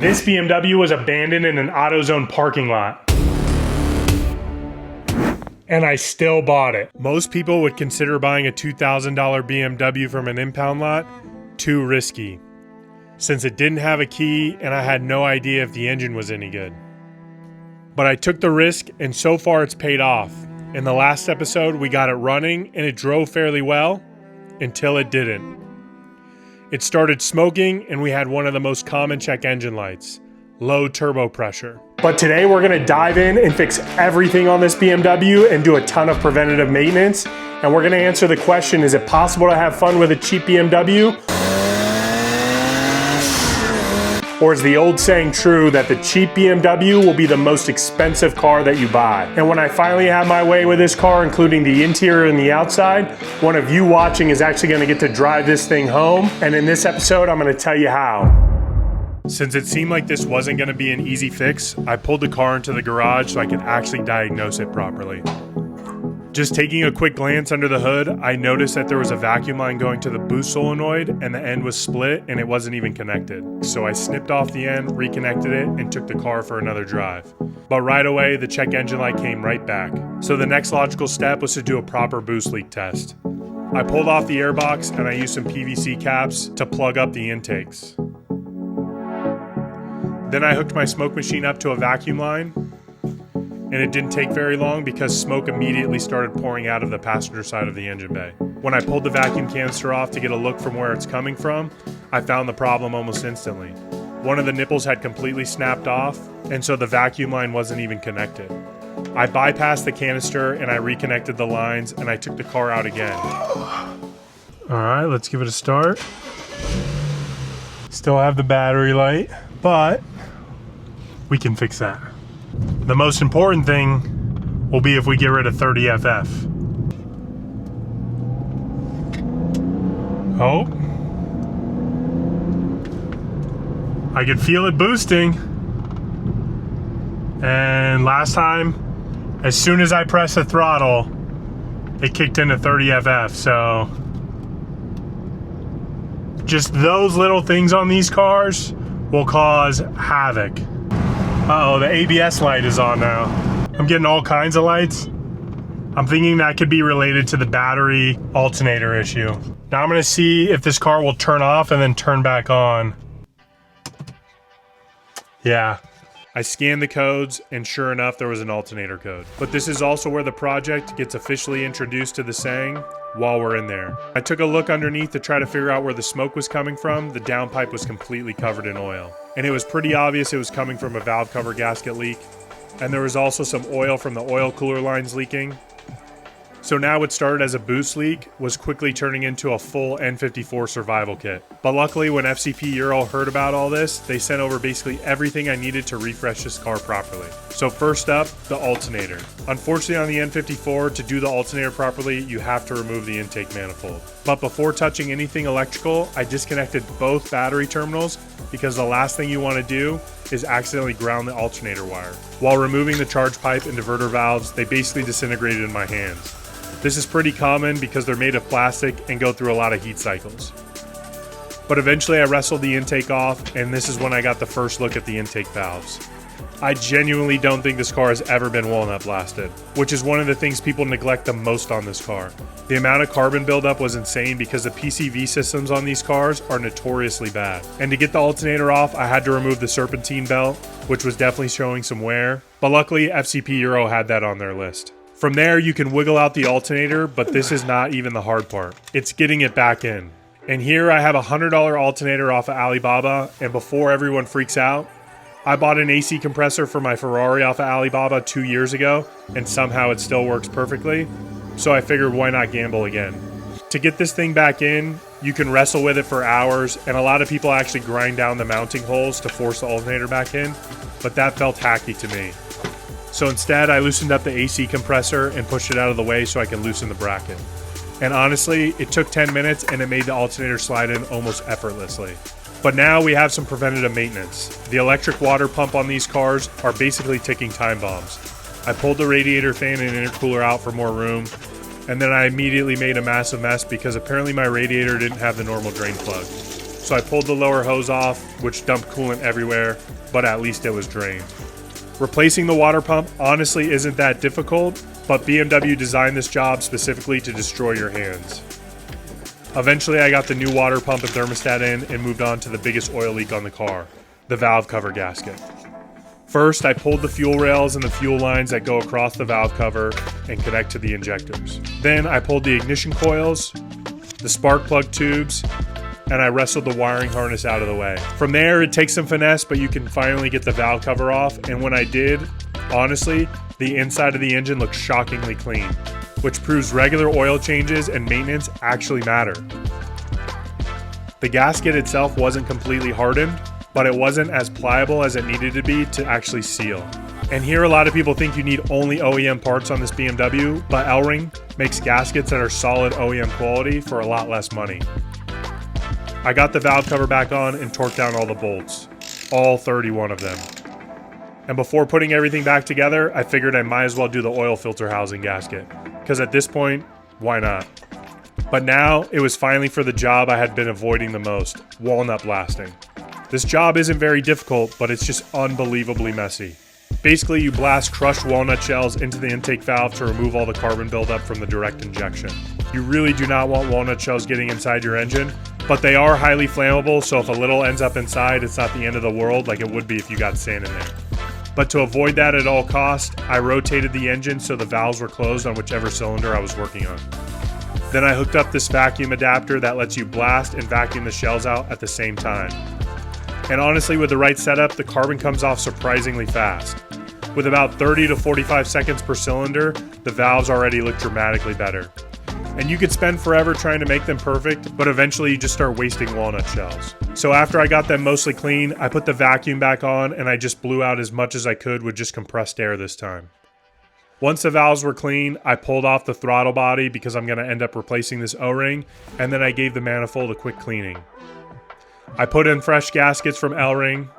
This BMW was abandoned in an AutoZone parking lot. And I still bought it. Most people would consider buying a $2,000 BMW from an impound lot too risky, since it didn't have a key and I had no idea if the engine was any good. But I took the risk, and so far it's paid off. In the last episode, we got it running and it drove fairly well until it didn't. It started smoking and we had one of the most common check engine lights, low turbo pressure. But today we're gonna dive in and fix everything on this BMW and do a ton of preventative maintenance. And we're gonna answer the question, is it possible to have fun with a cheap BMW? Or is the old saying true that the cheap BMW will be the most expensive car that you buy? And when I finally have my way with this car, including the interior and the outside, one of you watching is actually gonna get to drive this thing home. And in this episode, I'm gonna tell you how. Since it seemed like this wasn't gonna be an easy fix, I pulled the car into the garage so I could actually diagnose it properly. Just taking a quick glance under the hood, I noticed that there was a vacuum line going to the boost solenoid and the end was split and it wasn't even connected. So I snipped off the end, reconnected it, and took the car for another drive. But right away, the check engine light came right back. So the next logical step was to do a proper boost leak test. I pulled off the airbox and I used some PVC caps to plug up the intakes. Then I hooked my smoke machine up to a vacuum line, and it didn't take very long because smoke immediately started pouring out of the passenger side of the engine bay. When I pulled the vacuum canister off to get a look from where it's coming from, I found the problem almost instantly. One of the nipples had completely snapped off, and so the vacuum line wasn't even connected. I bypassed the canister and I reconnected the lines and I took the car out again. All right, let's give it a start. Still have the battery light, but we can fix that. The most important thing will be if we get rid of 30FF. Oh. I could feel it boosting. And last time, as soon as I pressed the throttle, it kicked into 30FF. So just those little things on these cars will cause havoc. Uh-oh, the ABS light is on now. I'm getting all kinds of lights. I'm thinking that could be related to the battery alternator issue. Now I'm gonna see if this car will turn off and then turn back on. Yeah. I scanned the codes and sure enough, there was an alternator code. But this is also where the project gets officially introduced to the saying, while we're in there. I took a look underneath to try to figure out where the smoke was coming from. The downpipe was completely covered in oil. And it was pretty obvious it was coming from a valve cover gasket leak. And there was also some oil from the oil cooler lines leaking. So now what started as a boost leak was quickly turning into a full N54 survival kit. But luckily when FCP Euro heard about all this, they sent over basically everything I needed to refresh this car properly. So first up, the alternator. Unfortunately on the N54, to do the alternator properly, you have to remove the intake manifold. But before touching anything electrical, I disconnected both battery terminals because the last thing you want to do is accidentally ground the alternator wire. While removing the charge pipe and diverter valves, they basically disintegrated in my hands. This is pretty common because they're made of plastic and go through a lot of heat cycles. But eventually I wrestled the intake off, and this is when I got the first look at the intake valves. I genuinely don't think this car has ever been walnut blasted, which is one of the things people neglect the most on this car. The amount of carbon buildup was insane because the PCV systems on these cars are notoriously bad. And to get the alternator off, I had to remove the serpentine belt, which was definitely showing some wear, but luckily FCP Euro had that on their list. From there, you can wiggle out the alternator, but this is not even the hard part. It's getting it back in. And here I have a $100 alternator off of Alibaba, and before everyone freaks out, I bought an AC compressor for my Ferrari off of Alibaba 2 years ago, and somehow it still works perfectly, so I figured why not gamble again. To get this thing back in, you can wrestle with it for hours, and a lot of people actually grind down the mounting holes to force the alternator back in, but that felt hacky to me. So instead, I loosened up the AC compressor and pushed it out of the way so I can loosen the bracket. And honestly, it took 10 minutes and it made the alternator slide in almost effortlessly. But now we have some preventative maintenance. The electric water pump on these cars are basically ticking time bombs. I pulled the radiator fan and intercooler out for more room, and then I immediately made a massive mess because apparently my radiator didn't have the normal drain plug. so I pulled the lower hose off, which dumped coolant everywhere, but at least it was drained. Replacing the water pump honestly isn't that difficult, but BMW designed this job specifically to destroy your hands. Eventually I got the new water pump and thermostat in and moved on to the biggest oil leak on the car, the valve cover gasket. First, I pulled the fuel rails and the fuel lines that go across the valve cover and connect to the injectors. Then I pulled the ignition coils, the spark plug tubes, and I wrestled the wiring harness out of the way. From there, it takes some finesse, but you can finally get the valve cover off, and when I did, honestly, the inside of the engine looked shockingly clean, which proves regular oil changes and maintenance actually matter. The gasket itself wasn't completely hardened, but it wasn't as pliable as it needed to be to actually seal. And here a lot of people think you need only OEM parts on this BMW, but L-Ring makes gaskets that are solid OEM quality for a lot less money. I got the valve cover back on and torqued down all the bolts, all 31 of them. And before putting everything back together, I figured I might as well do the oil filter housing gasket, because at this point, why not? But now, it was finally for the job I had been avoiding the most, walnut blasting. This job isn't very difficult, but it's just unbelievably messy. Basically, you blast crushed walnut shells into the intake valve to remove all the carbon buildup from the direct injection. You really do not want walnut shells getting inside your engine, but they are highly flammable, so if a little ends up inside, it's not the end of the world like it would be if you got sand in there. But to avoid that at all costs, I rotated the engine so the valves were closed on whichever cylinder I was working on. Then I hooked up this vacuum adapter that lets you blast and vacuum the shells out at the same time. And honestly, with the right setup, the carbon comes off surprisingly fast. With about 30 to 45 seconds per cylinder, the valves already look dramatically better. And you could spend forever trying to make them perfect, but eventually you just start wasting walnut shells. So after I got them mostly clean, I put the vacuum back on and I just blew out as much as I could with just compressed air this time. Once the valves were clean, I pulled off the throttle body because I'm going to end up replacing this O-ring, and then I gave the manifold a quick cleaning. I put in fresh gaskets from L-Ring,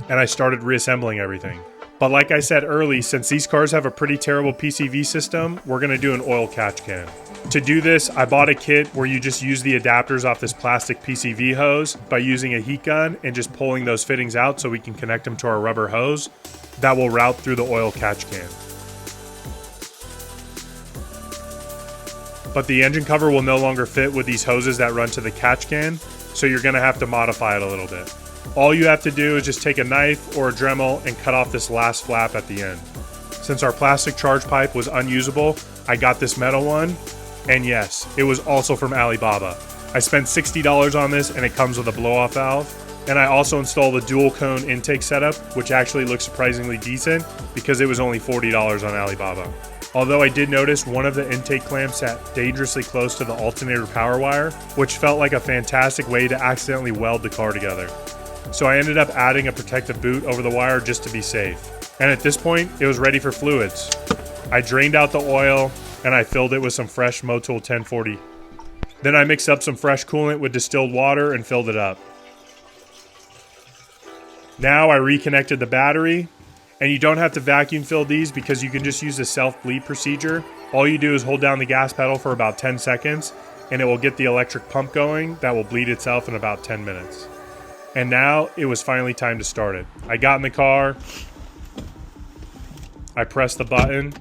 and I started reassembling everything. But like I said early, since these cars have a pretty terrible PCV system, we're going to do an oil catch can. To do this, I bought a kit where you just use the adapters off this plastic PCV hose by using a heat gun and just pulling those fittings out so we can connect them to our rubber hose that will route through the oil catch can. But the engine cover will no longer fit with these hoses that run to the catch can, so you're going to have to modify it a little bit. All you have to do is just take a knife or a Dremel and cut off this last flap at the end. Since our plastic charge pipe was unusable, I got this metal one, and yes, it was also from Alibaba. I spent $60 on this and it comes with a blow-off valve. And I also installed a dual cone intake setup, which actually looks surprisingly decent because it was only $40 on Alibaba. Although I did notice one of the intake clamps sat dangerously close to the alternator power wire, which felt like a fantastic way to accidentally weld the car together. So I ended up adding a protective boot over the wire just to be safe. And at this point, it was ready for fluids. I drained out the oil and I filled it with some fresh Motul 1040. Then I mixed up some fresh coolant with distilled water and filled it up. Now I reconnected the battery, and you don't have to vacuum fill these because you can just use the self-bleed procedure. All you do is hold down the gas pedal for about 10 seconds and it will get the electric pump going that will bleed itself in about 10 minutes. And now it was finally time to start it. I got in the car, I pressed the button,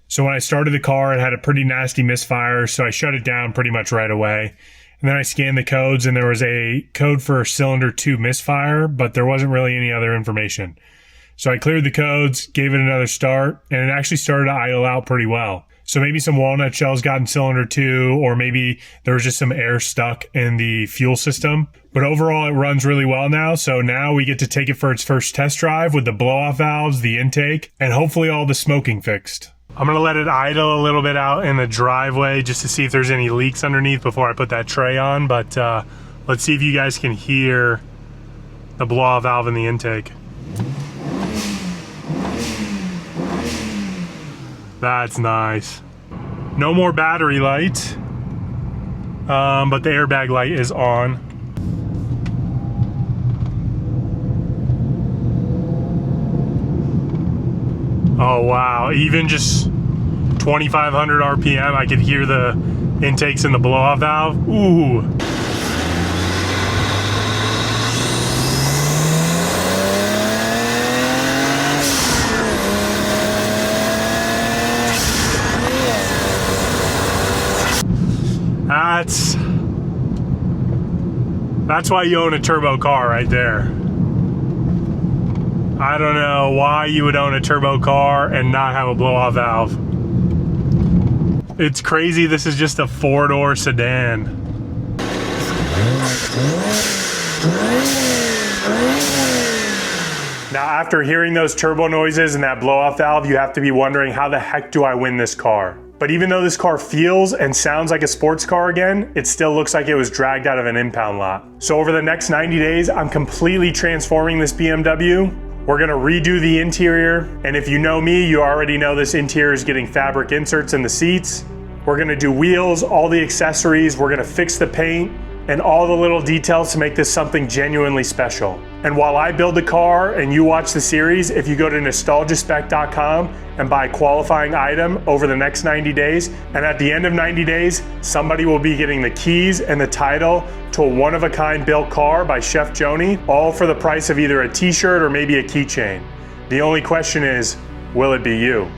so when I started the car, it had a pretty nasty misfire, so I shut it down pretty much right away. And then I scanned the codes, and there was a code for cylinder 2 misfire, but there wasn't really any other information. So I cleared the codes, gave it another start, and it actually started to idle out pretty well. So maybe some walnut shells got in cylinder 2, or maybe there was just some air stuck in the fuel system. But overall, it runs really well now, so now we get to take it for its first test drive with the blow-off valves, the intake, and hopefully all the smoking fixed. I'm going to let it idle a little bit out in the driveway just to see if there's any leaks underneath before I put that tray on, but let's see if you guys can hear the blow-off valve in the intake. That's nice. No more battery light, but the airbag light is on. Oh wow, even just 2,500 RPM. I could hear the intakes in the blow-off valve. Ooh. That's why you own a turbo car right there. I don't know why you would own a turbo car and not have a blow-off valve. It's crazy, this is just a 4-door sedan. Now, after hearing those turbo noises and that blow-off valve, you have to be wondering, how the heck do I win this car? But even though this car feels and sounds like a sports car again, it still looks like it was dragged out of an impound lot. So over the next 90 days, I'm completely transforming this BMW. We're gonna redo the interior, and if you know me, you already know this interior is getting fabric inserts in the seats. We're gonna do wheels, all the accessories, we're gonna fix the paint, and all the little details to make this something genuinely special. And while I build the car and you watch the series, if you go to nostalgiaspec.com and buy a qualifying item over the next 90 days, and at the end of 90 days, somebody will be getting the keys and the title to a one-of-a-kind built car by Chef Joni, all for the price of either a t-shirt or maybe a keychain. The only question is, will it be you?